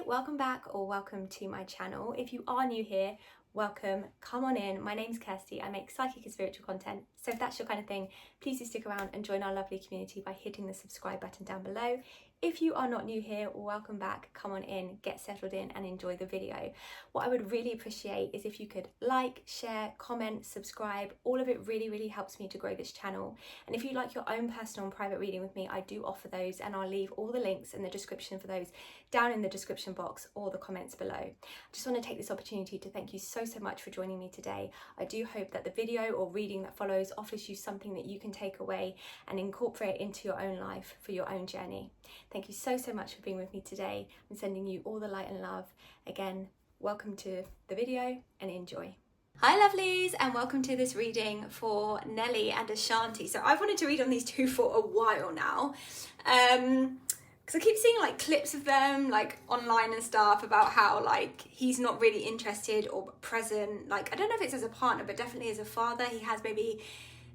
welcome back or welcome to my channel. If you are new here, welcome, come on in. My name's Kirstie. I make psychic and spiritual content. So if that's your kind of thing, please do stick around and join our lovely community by hitting the subscribe button down below. If you are not new here, welcome back, come on in, get settled in and enjoy the video. What I would really appreciate is if you could like, share, comment, subscribe. All of it really helps me to grow this channel. And if you'd like your own personal and private reading with me, I do offer those, and I'll leave all the links in the description for those down in the description box or the comments below. I just want to take this opportunity to thank you so much for joining me today. I do hope that the video or reading that follows offers you something that you can take away and incorporate into your own life for your own journey. Thank you so much for being with me today. I'm sending you all the light and love. Again, welcome to the video and enjoy. Hi lovelies, and welcome to this reading for Nelly and Ashanti. So I've wanted to read on these two for a while now, because I keep seeing like clips of them like online and stuff about how like he's not really interested or present. Like, I don't know if it's as a partner, but definitely as a father. He has maybe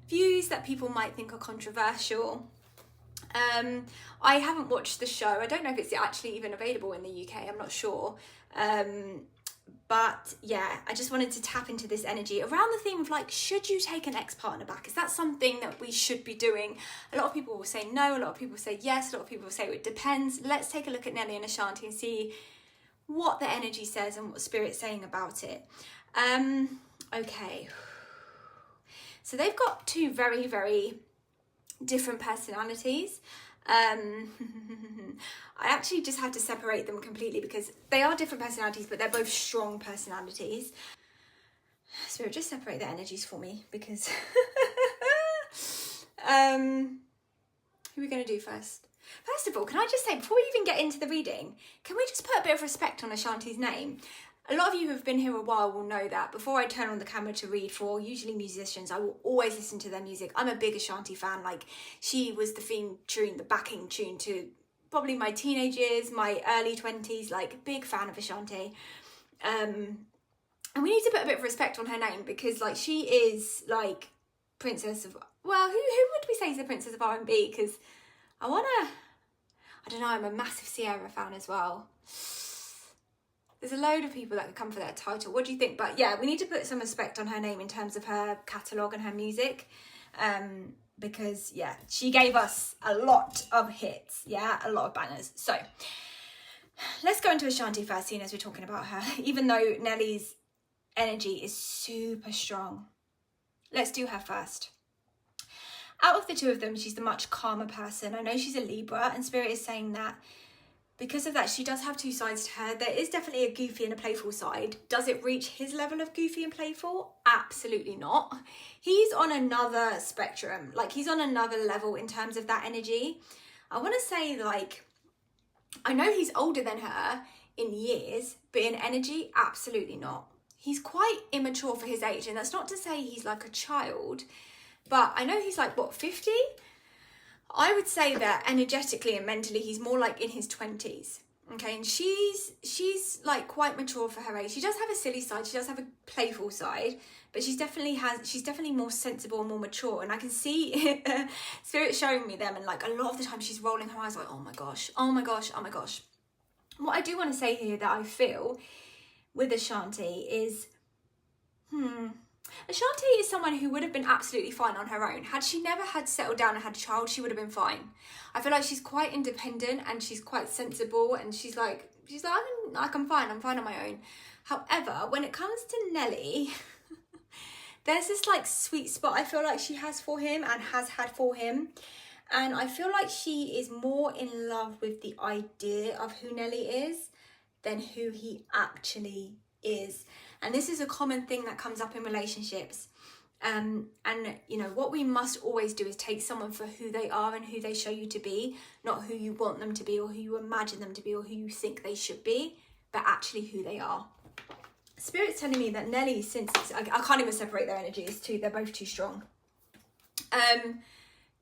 views that people might think are controversial. I haven't watched the show. I don't know if it's actually even available in the UK. I'm not sure. But yeah, I just wanted to tap into this energy around the theme of like, should you take an ex-partner back? Is that something that we should be doing? A lot of people will say no, a lot of people will say yes, a lot of people will say it depends. Let's take a look at Nelly and Ashanti and see what the energy says and what Spirit's saying about it. Okay. So they've got two very different personalities. I actually just had to separate them completely because they are different personalities, but they're both strong personalities. Spirit, just separate the energies for me because who are we going to do first? First of all, can I just say, before we even get into the reading, can we just put a bit of respect on Ashanti's name? A lot of you who have been here a while will know that before I turn on the camera to read for usually musicians, I will always listen to their music. I'm a big Ashanti fan. Like, she was the theme tune, the backing tune to probably my teenage years, my early 20s, like big fan of Ashanti. And we need to put a bit of respect on her name because like she is like princess of, well, who would we say is the princess of R&B? Because I don't know, I'm a massive Sierra fan as well. There's a load of people that could come for that title. What do you think? But yeah, we need to put some respect on her name in terms of her catalogue and her music. Because yeah, she gave us a lot of hits. Yeah, a lot of bangers. So let's go into Ashanti first, seeing as we're talking about her. Even though Nelly's energy is super strong. Let's do her first. Out of the two of them, she's the much calmer person. I know she's a Libra, and Spirit is saying that because of that, she does have two sides to her. There is definitely a goofy and a playful side. Does it reach his level of goofy and playful? Absolutely not. He's on another spectrum. Like, he's on another level in terms of that energy. I want to say, like, I know he's older than her in years, but in energy, absolutely not. He's quite immature for his age, and that's not to say he's like a child, but I know he's like, what, 50? I would say that energetically and mentally, he's more like in his 20s. Okay, and she's like quite mature for her age. She does have a silly side, she does have a playful side, but she's definitely more sensible and more mature. And I can see Spirit showing me them, and like a lot of the time she's rolling her eyes like, oh my gosh, oh my gosh, oh my gosh. What I do want to say here that I feel with Ashanti is, Ashanti is someone who would have been absolutely fine on her own. Had she never had settled down and had a child, she would have been fine. I feel like she's quite independent and she's quite sensible, and she's like I'm fine on my own. However, when it comes to Nelly, there's this like sweet spot I feel like she has for him and has had for him. And I feel like she is more in love with the idea of who Nelly is than who he actually is. And this is a common thing that comes up in relationships. And, you know, what we must always do is take someone for who they are and who they show you to be, not who you want them to be or who you imagine them to be or who you think they should be, but actually who they are. Spirit's telling me that Nelly, I can't even separate their energies, they're both too strong.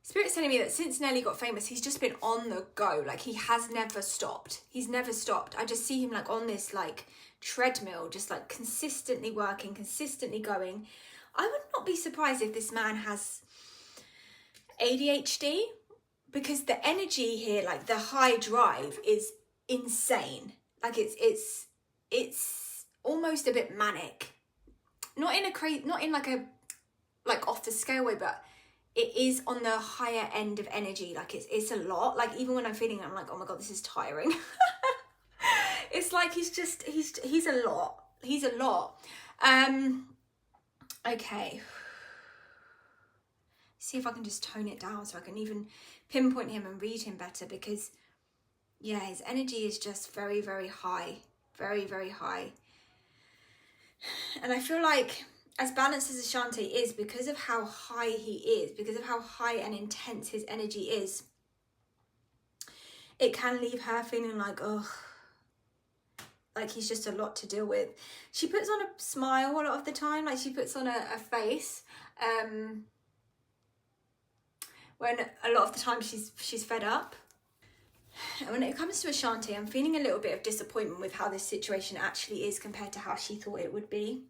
Spirit's telling me that since Nelly got famous, he's just been on the go. Like, he has never stopped. He's never stopped. I just see him like on this like treadmill, just like consistently working, consistently going. I would not be surprised if this man has ADHD, because the energy here, like the high drive, is insane. Like it's almost a bit manic. Not in like a off the scale way, but it is on the higher end of energy. Like it's a lot. Like even when I'm feeling it, I'm like, oh my God, this is tiring. It's like he's a lot. He's a lot. Okay. See if I can just tone it down so I can even pinpoint him and read him better, because yeah, his energy is just very, very high. Very, very high. And I feel like as balanced as Ashanti is, because of how high he is, because of how high and intense his energy is, it can leave her feeling like, oh, like he's just a lot to deal with. She puts on a smile a lot of the time, like she puts on a face when a lot of the time she's fed up. And when it comes to Ashanti, I'm feeling a little bit of disappointment with how this situation actually is compared to how she thought it would be.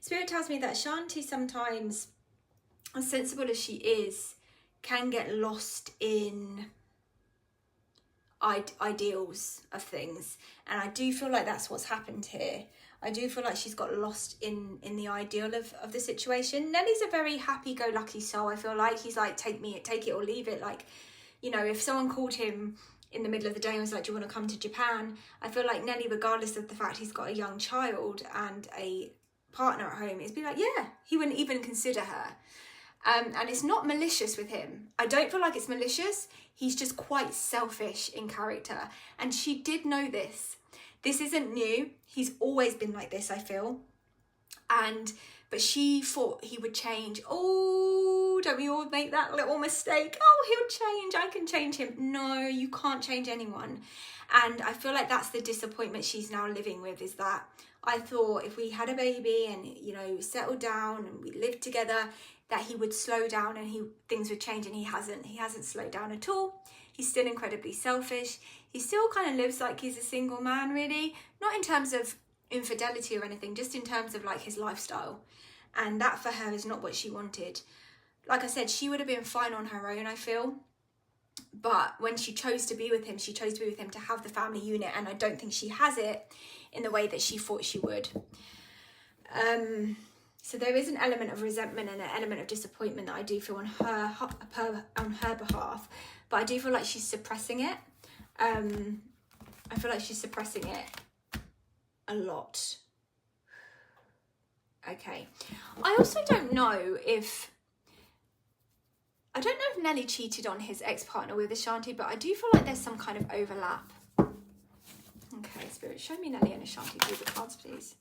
Spirit tells me that Ashanti sometimes, as sensible as she is, can get lost in ideals of things. And I do feel like that's what's happened here. I do feel like she's got lost in the ideal of the situation. Nelly's a very happy-go-lucky soul. I feel like he's like, take it or leave it. Like, you know, if someone called him in the middle of the day and was like, do you want to come to Japan? I feel like Nelly, regardless of the fact he's got a young child and a partner at home, is be like, yeah, he wouldn't even consider her. And it's not malicious with him. I don't feel like it's malicious. He's just quite selfish in character. And she did know this. This isn't new. He's always been like this, I feel. But she thought he would change. Oh, don't we all make that little mistake? Oh, he'll change. I can change him. No, you can't change anyone. And I feel like that's the disappointment she's now living with, is that I thought if we had a baby and, you know, settled down and we lived together, that he would slow down and things would change, and he hasn't. He hasn't slowed down at all. He's still incredibly selfish. He still kind of lives like he's a single man, really. Not in terms of infidelity or anything, just in terms of like his lifestyle. And that for her is not what she wanted. Like I said, she would have been fine on her own, I feel. But when she chose to be with him, she chose to be with him to have the family unit. And I don't think she has it in the way that she thought she would. So there is an element of resentment and an element of disappointment that I do feel on her behalf. But I do feel like she's suppressing it. I feel like she's suppressing it a lot. Okay. I also don't know if Nelly cheated on his ex-partner with Ashanti, but I do feel like there's some kind of overlap. Okay, Spirit, show me Nelly and Ashanti through the cards, please.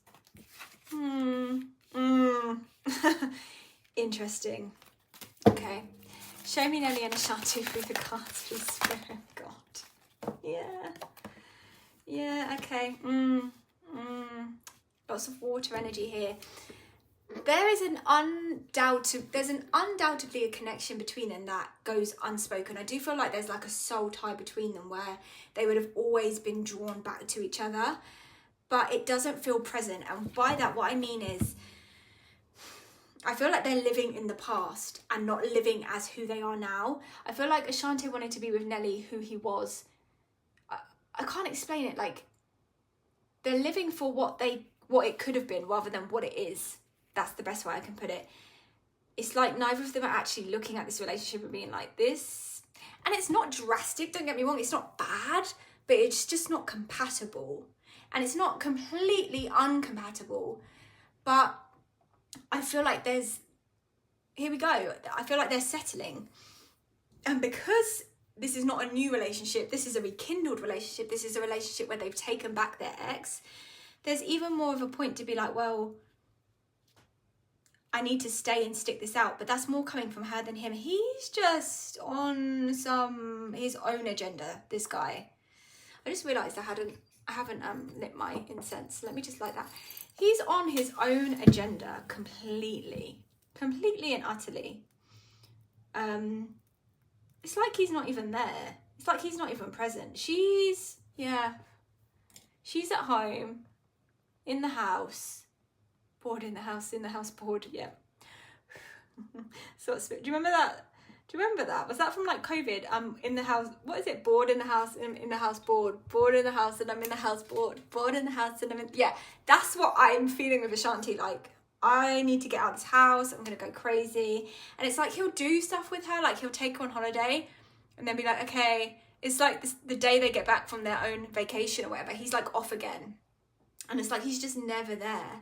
Interesting. Okay. Show me Nelly and Ashanti through the cards, please, Spirit. God. Yeah, okay. Lots of water energy here. There's undoubtedly a connection between them that goes unspoken. I do feel like there's like a soul tie between them where they would have always been drawn back to each other, but it doesn't feel present. And by that, what I mean is, I feel like they're living in the past and not living as who they are now. I feel like Ashanti wanted to be with Nelly, who he was. I can't explain it. Like, they're living for what it could have been rather than what it is. That's the best way I can put it. It's like neither of them are actually looking at this relationship and being like this. And it's not drastic, don't get me wrong. It's not bad, but it's just not compatible. And it's not completely uncompatible. But I feel like here we go. I feel like they're settling. And because this is not a new relationship, this is a rekindled relationship, this is a relationship where they've taken back their ex, there's even more of a point to be like, well, I need to stay and stick this out. But that's more coming from her than him. He's just on his own agenda, this guy. I just realised I haven't lit my incense. Let me just light that. He's on his own agenda completely and utterly. It's like he's not even there. It's like he's not even present. She's at home, in the house, bored in the house bored, yeah. So do you remember Do you remember that? Was that from like COVID? I'm in the house. What is it? Bored in the house. In the house. Bored. Bored in the house, and I'm in the house. Bored. Bored in the house, and I'm in. Yeah, that's what I'm feeling with Ashanti. Like, I need to get out of this house. I'm gonna go crazy. And it's like he'll do stuff with her. Like he'll take her on holiday, and then be like, okay. It's like the day they get back from their own vacation or whatever. He's like off again, and it's like he's just never there.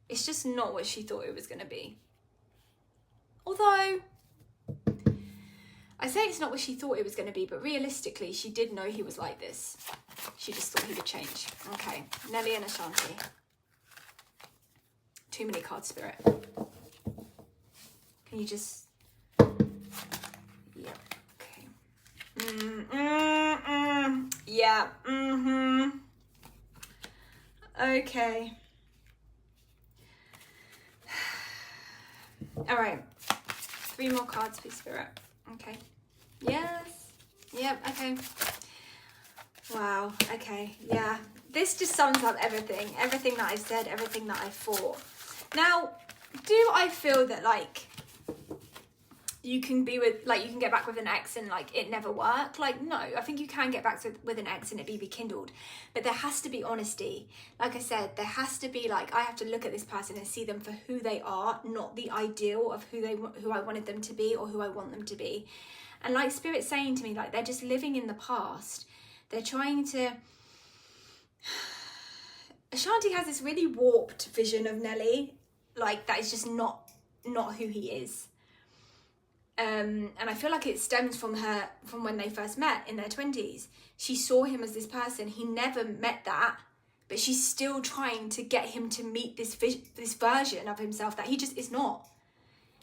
It's just not what she thought it was gonna be. Although, I say it's not what she thought it was going to be, but realistically, she did know he was like this. She just thought he would change. Okay, Nelly and Ashanti. Too many cards, Spirit. Can you just... Yeah, okay. Yeah, Okay. All right. 3 more cards, please, Spirit. Okay. Yes. Yep. Okay. Wow. Okay. Yeah. This just sums up everything. Everything that I said, everything that I thought. Now, do I feel that, like, you can be with, like, you can get back with an ex and, like, it never worked? Like, no. I think you can get back with an ex and it be rekindled. But there has to be honesty. Like I said, there has to be, like, I have to look at this person and see them for who they are, not the ideal of who I wanted them to be or who I want them to be. And, like, Spirit's saying to me, like, they're just living in the past. They're trying to... Ashanti has this really warped vision of Nelly. Like, that is just not who he is. And I feel like it stems from when they first met in their 20s. She saw him as this person. He never met that, but she's still trying to get him to meet this version of himself that he just is not.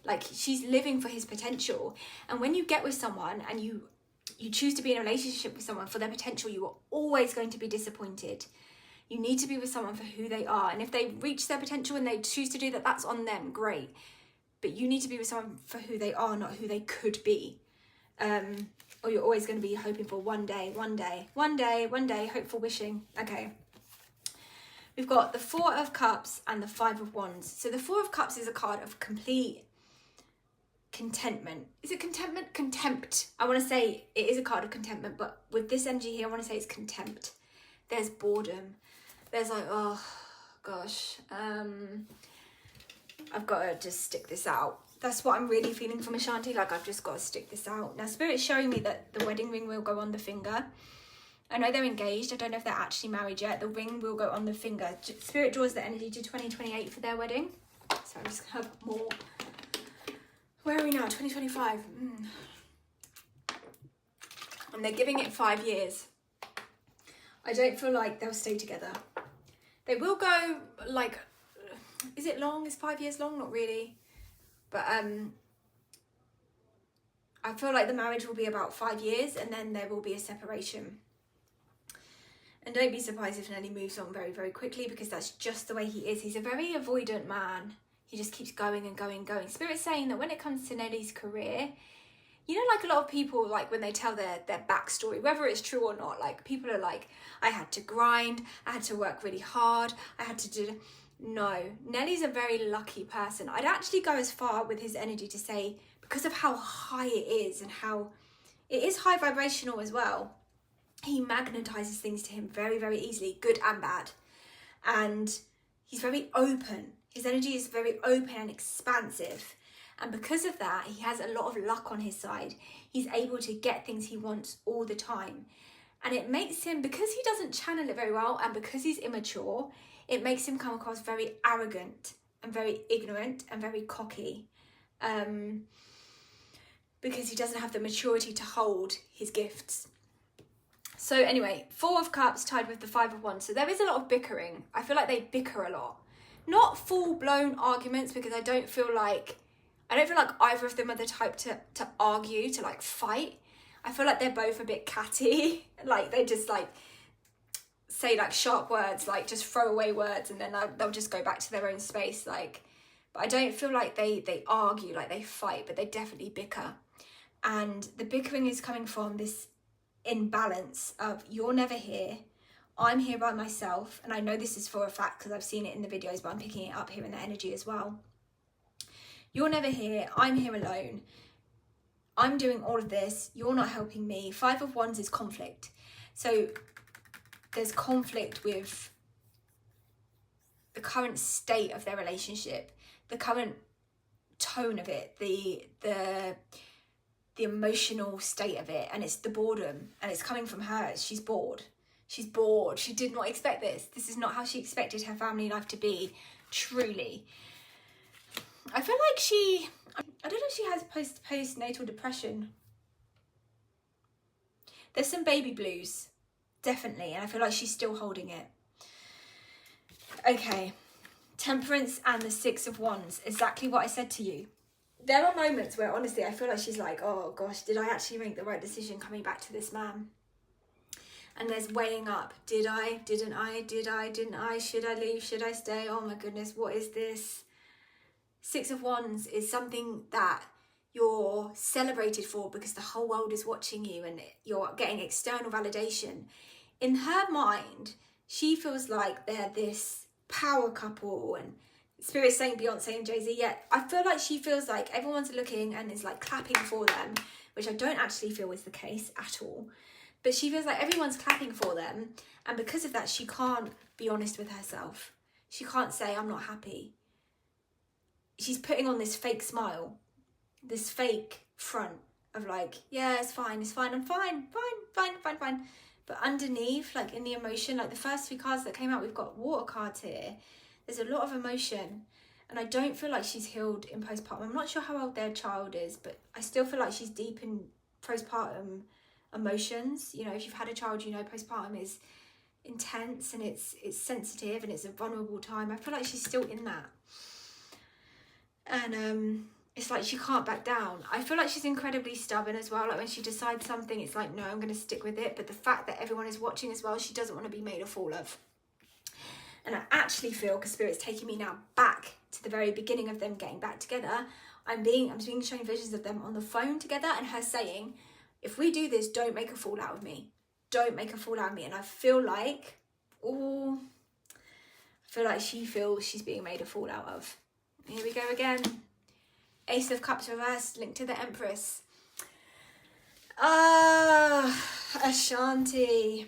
Like, she's living for his potential. And when you get with someone and you choose to be in a relationship with someone for their potential, you are always going to be disappointed. You need to be with someone for who they are. And if they reach their potential and they choose to do that, that's on them, great. But you need to be with someone for who they are, not who they could be. Or you're always going to be hoping for one day, hopeful wishing. Okay. We've got the 4 of Cups and the 5 of Wands. So the 4 of Cups is a card of complete contentment. Is it contentment? Contempt. I want to say it is a card of contentment, but with this energy here, I want to say it's contempt. There's boredom. There's like, oh, gosh. I've got to just stick this out. That's what I'm really feeling from Ashanti. Like, I've just got to stick this out. Now, Spirit's showing me that the wedding ring will go on the finger. I know they're engaged. I don't know if they're actually married yet. The ring will go on the finger. Spirit draws the energy to 2028 for their wedding. So I'm just going to have more. Where are we now? 2025. And they're giving it 5 years. I don't feel like they'll stay together. They will go, like... Is it long? Is 5 years long? Not really. But I feel like the marriage will be about 5 years and then there will be a separation. And don't be surprised if Nelly moves on very, very quickly, because that's just the way he is. He's a very avoidant man. He just keeps going and going and going. Spirit's saying that when it comes to Nelly's career, you know, like a lot of people, like when they tell their backstory, whether it's true or not, like people are like, I had to grind, I had to work really hard, I had to do... No, Nelly's a very lucky person. I'd actually go as far with his energy to say, because of how high it is and how it is high vibrational as well, he magnetizes things to him very, very easily, good and bad. And he's very open. His energy is very open and expansive. And because of that, he has a lot of luck on his side. He's able to get things he wants all the time. And it makes him, because he doesn't channel it very well and because he's immature, it makes him come across very arrogant and very ignorant and very cocky, because he doesn't have the maturity to hold his gifts. So anyway, 4 of Cups tied with the 5 of Wands. So there is a lot of bickering. I feel like they bicker a lot. Not full-blown arguments, because I don't feel like either of them are the type to argue, to like fight. I feel like they're both a bit catty. Like they just like say like sharp words, like just throw away words, and then they'll just go back to their own space. Like, but I don't feel like they argue, like they fight, but they definitely bicker. And the bickering is coming from this imbalance of, you're never here, I'm here by myself. And I know this is for a fact because I've seen it in the videos, but I'm picking it up here in the energy as well. You're never here. I'm here alone. I'm doing all of this. You're not helping me. 5 of Wands is conflict. So there's conflict with the current state of their relationship, the current tone of it, the emotional state of it, and it's the boredom, and it's coming from her. She's bored. She's bored. She did not expect this. This is not how she expected her family life to be, truly. I feel like I don't know if she has postnatal depression. There's some baby blues, definitely, and I feel like she's still holding it. Okay, Temperance and the 6 of Wands, exactly what I said to you. There are moments where honestly I feel like she's like, oh gosh, did I actually make the right decision coming back to this man? And there's weighing up. Did I? Didn't I? Did I? Didn't I? Should I leave? Should I stay? Oh my goodness, what is this? 6 of Wands is something that you're celebrated for because the whole world is watching you and you're getting external validation. In her mind, she feels like they're this power couple, and Spirit's saying Beyonce and Jay-Z. Yet I feel like she feels like everyone's looking and is like clapping for them, which I don't actually feel is the case at all. But she feels like everyone's clapping for them, and because of that she can't be honest with herself. She can't say I'm not happy. She's putting on this fake smile, this fake front of like, yeah, it's fine, I'm fine. But underneath, like in the emotion, like the first 3 cards that came out, we've got water cards here. There's a lot of emotion, and I don't feel like she's healed in postpartum. I'm not sure how old their child is, but I still feel like she's deep in postpartum emotions. You know, if you've had a child, you know postpartum is intense and it's sensitive and it's a vulnerable time. I feel like she's still in that. And it's like she can't back down. I feel like she's incredibly stubborn as well. Like when she decides something, it's like, no, I'm going to stick with it. But the fact that everyone is watching as well, she doesn't want to be made a fool of. And I actually feel, because Spirit's taking me now back to the very beginning of them getting back together, I'm being shown visions of them on the phone together and her saying, if we do this, don't make a fool out of me. Don't make a fool out of me. And I feel like, she feels she's being made a fool out of. Here we go again. Ace of Cups reversed, linked to the Empress. Ashanti.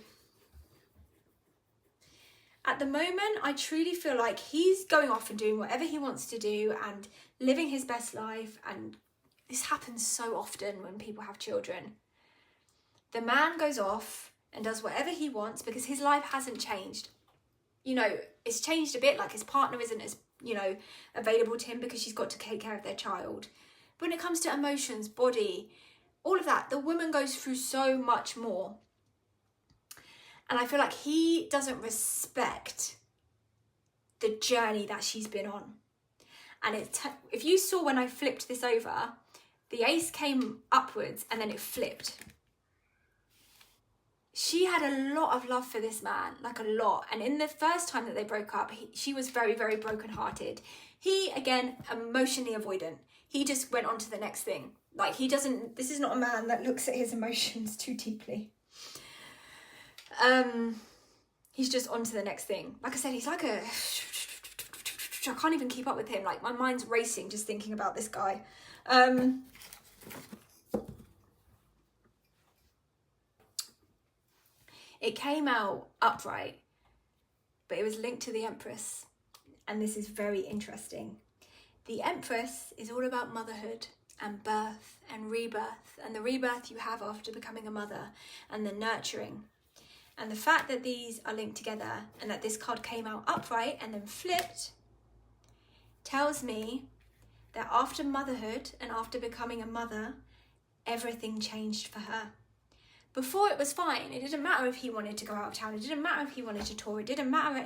At the moment, I truly feel like he's going off and doing whatever he wants to do and living his best life. And this happens so often when people have children. The man goes off and does whatever he wants because his life hasn't changed. You know, it's changed a bit, like his partner isn't as, you know, available to him because she's got to take care of their child. But when it comes to emotions, body, all of that, the woman goes through so much more. And I feel like he doesn't respect the journey that she's been on. And if you saw when I flipped this over, the ace came upwards and then it flipped. She had a lot of love for this man, like a lot. And in the first time that they broke up, she was very, very brokenhearted. He, again, emotionally avoidant. He just went on to the next thing. Like this is not a man that looks at his emotions too deeply. He's just on to the next thing. Like I said, he's like I can't even keep up with him. Like my mind's racing just thinking about this guy. It came out upright, but it was linked to the Empress. And this is very interesting. The Empress is all about motherhood and birth and rebirth, and the rebirth you have after becoming a mother and the nurturing. And the fact that these are linked together and that this card came out upright and then flipped tells me that after motherhood and after becoming a mother, everything changed for her. Before it was fine. It didn't matter if he wanted to go out of town. It didn't matter if he wanted to tour. It didn't matter.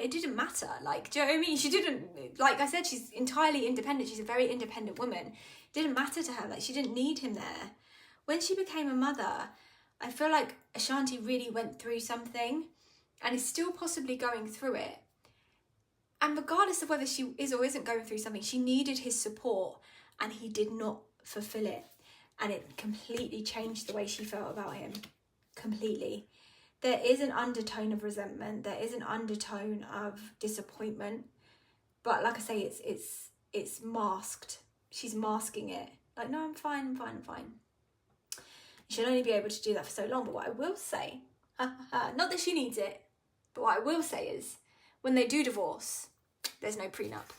Like, do you know what I mean? She didn't, like I said, she's entirely independent. She's a very independent woman. It didn't matter to her. Like, she didn't need him there. When she became a mother, I feel like Ashanti really went through something and is still possibly going through it. And regardless of whether she is or isn't going through something, she needed his support and he did not fulfill it. And it completely changed the way she felt about him. Completely. There is an undertone of resentment. There is an undertone of disappointment. But like I say, it's masked. She's masking it. Like, no, I'm fine, I'm fine, I'm fine. She'll only be able to do that for so long. But what I will say, not that she needs it, but what I will say is, when they do divorce, there's no prenup.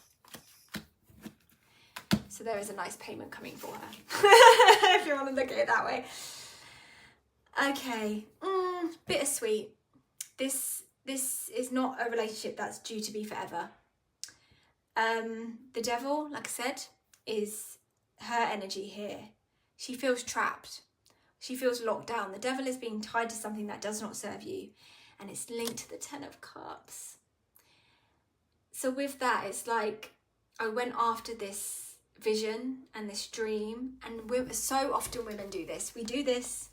So there is a nice payment coming for her, if you want to look at it that way. Okay, bittersweet. This is not a relationship that's due to be forever. The devil, like I said, is her energy here. She feels trapped. She feels locked down. The devil is being tied to something that does not serve you, and it's linked to the 10 of Cups. So with that, it's like I went after this vision and this dream, and so often women do this. We do this.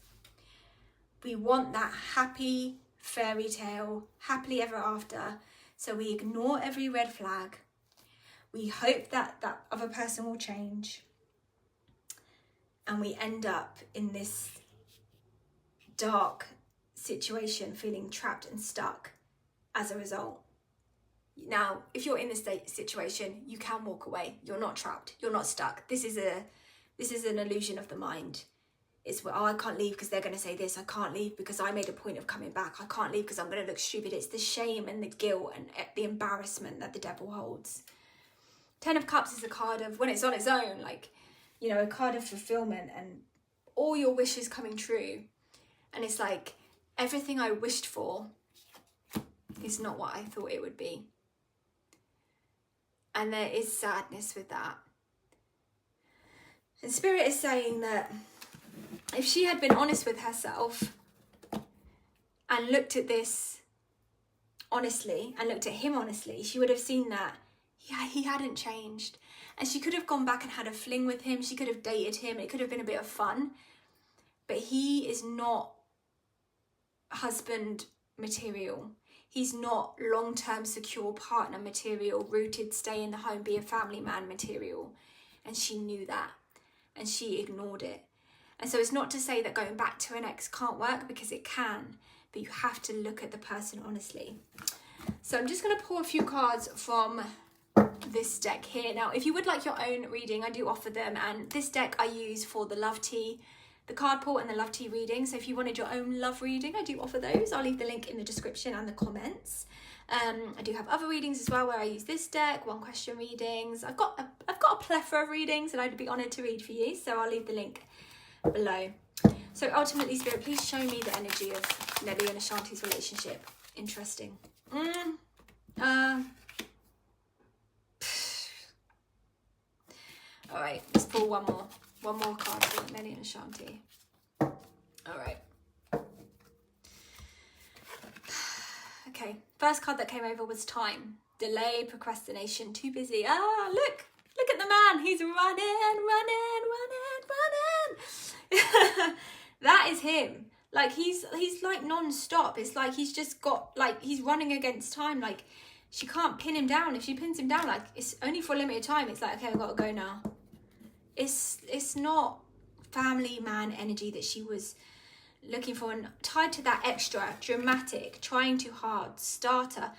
We want that happy fairy tale, happily ever after. So we ignore every red flag. We hope that that other person will change. And we end up in this dark situation, feeling trapped and stuck as a result. Now, if you're in this situation, you can walk away. You're not trapped. You're not stuck. This is an illusion of the mind. It's where, oh, I can't leave because they're going to say this. I can't leave because I made a point of coming back. I can't leave because I'm going to look stupid. It's the shame and the guilt and the embarrassment that the devil holds. 10 of Cups is a card of, when it's on its own, like, you know, a card of fulfillment and all your wishes coming true. And it's like, everything I wished for is not what I thought it would be. And there is sadness with that. And Spirit is saying that if she had been honest with herself and looked at this honestly and looked at him honestly, she would have seen that he hadn't changed. And she could have gone back and had a fling with him. She could have dated him. It could have been a bit of fun. But he is not husband material. He's not long-term secure partner material, rooted, stay in the home, be a family man material. And she knew that. And she ignored it. And so it's not to say that going back to an ex can't work, because it can. But you have to look at the person honestly. So I'm just going to pull a few cards from this deck here. Now, if you would like your own reading, I do offer them. And this deck I use for the love tea, the card pull and the love tea reading. So if you wanted your own love reading, I do offer those. I'll leave the link in the description and the comments. I do have other readings as well where I use this deck, one question readings. I've got a plethora of readings and I'd be honoured to read for you. So I'll leave the link below. So ultimately, Spirit, please show me the energy of Nelly and Ashanti's relationship. Interesting. All right, let's pull one more card for Nelly and Ashanti. All right. Okay, first card that came over was time. Delay, procrastination, too busy. Look at the man. He's running. That is him. Like, he's like non-stop. It's like he's just got, like, he's running against time. Like, she can't pin him down. If she pins him down, like, it's only for a limited time. It's like, okay, I've got to go now. It's not family man energy that she was looking for, and tied to that extra, dramatic, trying too hard, starter.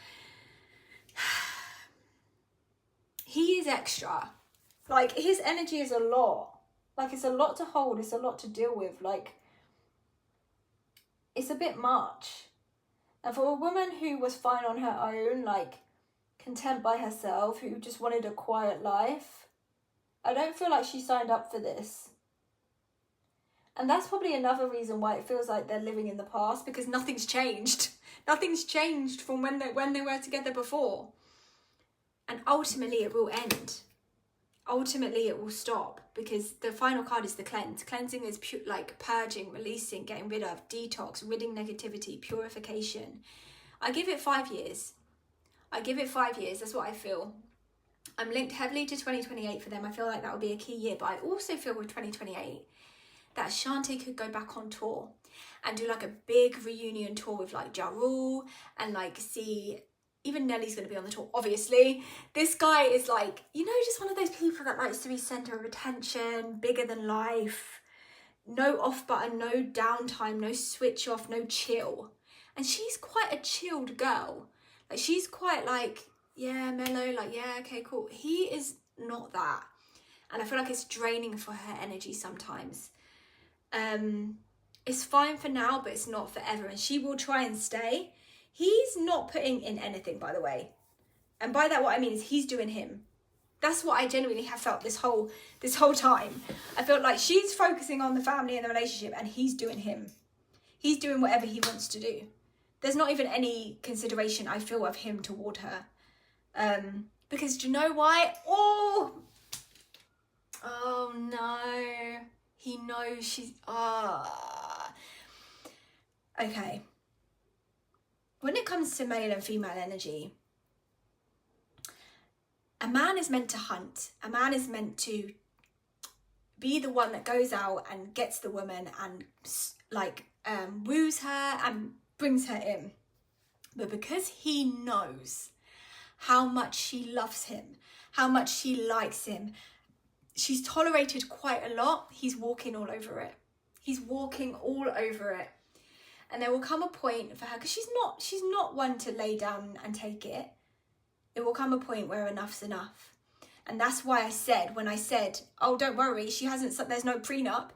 He is extra. Like, his energy is a lot. Like, it's a lot to hold. It's a lot to deal with. Like, it's a bit much. And for a woman who was fine on her own, like, content by herself, who just wanted a quiet life, I don't feel like she signed up for this. And that's probably another reason why it feels like they're living in the past, because nothing's changed. Nothing's changed from when they were together before. And ultimately it will end. Ultimately it will stop, because the final card is the cleanse. Cleansing is like purging, releasing, getting rid of, detox, ridding negativity, purification. I give it 5 years. That's what I feel. I'm linked heavily to 2028 for them. I feel like that will be a key year. But I also feel with 2028 that Ashanti could go back on tour and do like a big reunion tour with like Ja Rule, and like see, even Nelly's going to be on the tour, obviously. This guy is like, you know, just one of those people that likes to be centre of attention, bigger than life. No off button, no downtime, no switch off, no chill. And she's quite a chilled girl. Like, she's quite like, yeah, mellow, like, yeah, okay, cool. He is not that. And I feel like it's draining for her energy sometimes. It's fine for now, but it's not forever. And she will try and stay. He's not putting in anything, by the way. And by that, what I mean is he's doing him. That's what I genuinely have felt this whole time. I felt like she's focusing on the family and the relationship, and he's doing him. He's doing whatever he wants to do. There's not even any consideration, I feel, of him toward her. Because do you know why? Oh no. He knows she's... Okay. When it comes to male and female energy, a man is meant to hunt. A man is meant to be the one that goes out and gets the woman and woos her and brings her in. But because he knows how much she loves him, how much she likes him, she's tolerated quite a lot. He's walking all over it. He's walking all over it. And there will come a point for her, because she's not one to lay down and take it. It will come a point where enough's enough. And that's why when I said, oh, don't worry, there's no prenup,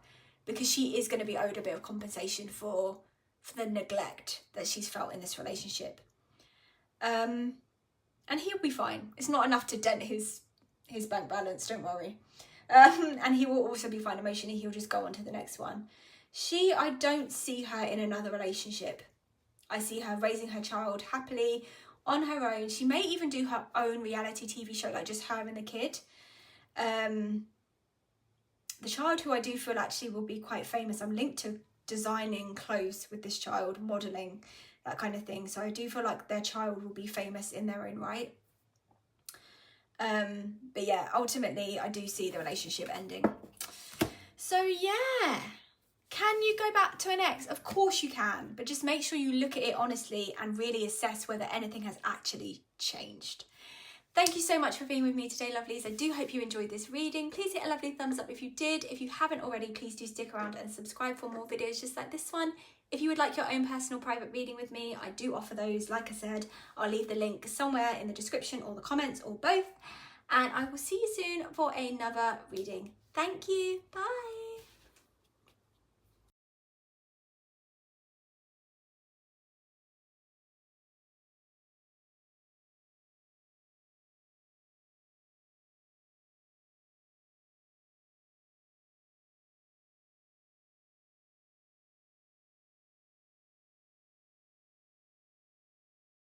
because she is going to be owed a bit of compensation for the neglect that she's felt in this relationship. And he'll be fine. It's not enough to dent his bank balance, don't worry. And he will also be fine emotionally. He'll just go on to the next one. I don't see her in another relationship. I see her raising her child happily on her own. She may even do her own reality TV show, like just her and the kid. The child, who I do feel actually will be quite famous. I'm linked to designing clothes with this child, modelling, that kind of thing. So I do feel like their child will be famous in their own right. But yeah, ultimately I do see the relationship ending. So yeah, can you go back to an ex? Of course you can, but just make sure you look at it honestly and really assess whether anything has actually changed. Thank you so much for being with me today, lovelies. I do hope you enjoyed this reading. Please hit a lovely thumbs up if you did. If you haven't already, please do stick around and subscribe for more videos just like this one. If you would like your own personal private reading with me, I do offer those. Like I said, I'll leave the link somewhere in the description or the comments or both. And I will see you soon for another reading. Thank you. Bye.